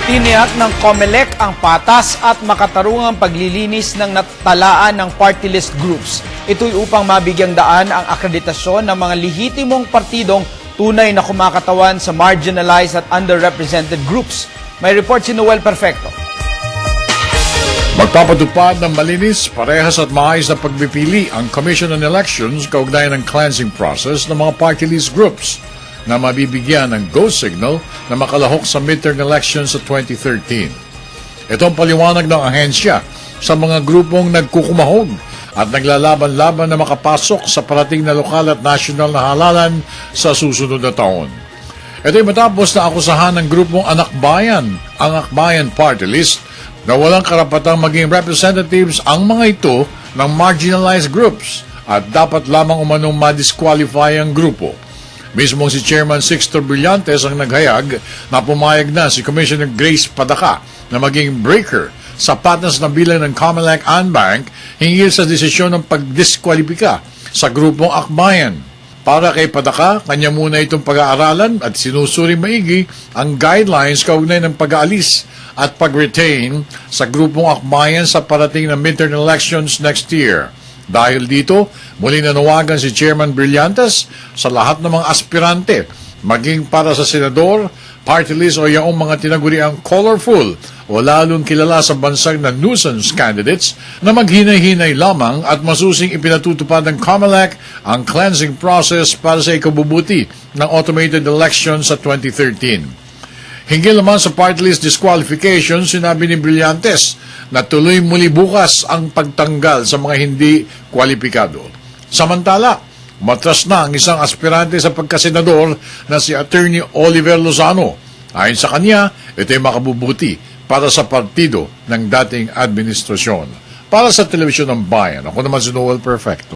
Tiniyak ng COMELEC ang patas at makatarungang paglilinis ng natalaan ng party list groups. Ito'y upang mabigyang daan ang akreditasyon ng mga lehitimong partidong tunay na kumakatawan sa marginalized at underrepresented groups. May report si Noel Perfecto. Magpapatupad ng malinis, parehas at maayos na pagpipili ang Commission on Elections kaugnay ng cleansing process ng mga party list groups na mabibigyan ng go signal na makalahok sa midterm elections sa 2013. Ito ang paliwanag ng ahensya sa mga grupong nagkukumahog at naglalaban-laban na makapasok sa parating na lokal at national na halalan sa susunod na taon. Ito ay matapos na akusahan ng grupong Anak Bayan, ang Akbayan Party List, na walang karapatang maging representatives ang mga ito ng marginalized groups at dapat lamang umanong madisqualify ang grupo. Mismong si Chairman Sixto Brillantes ang naghayag na pumayag na si Commissioner Grace Padaka na maging breaker sa patas na bilang ng COMELEC Bank hinggil sa desisyon ng pagdiskwalipika sa grupong Akbayan. Para kay Padaka, kanya muna itong pag-aaralan at sinusuri maigi ang guidelines kaugnay ng pag-aalis at pag-retain sa grupong Akbayan sa parating na midterm elections next year. Dahil dito, muli nanawagan si Chairman Brillantes sa lahat ng mga aspirante, maging para sa senador, party list o yaong mga tinaguriang colorful o lalong kilala sa bansang na nuisance candidates na maghinay-hinay lamang at masusing ipinatutupad ng COMELEC ang cleansing process para sa ikabubuti ng automated election sa 2013. Hinggil naman sa party list disqualification, sinabi ni Brillantes na tuloy muli bukas ang pagtanggal sa mga hindi kwalipikado. Samantala, matras na ang isang aspirante sa pagkasenador na si Attorney Oliver Lozano. Ayon sa kanya, ito ay makabubuti para sa partido ng dating administrasyon. Para sa Telebisyon ng Bayan, ako naman si Noel Perfecto.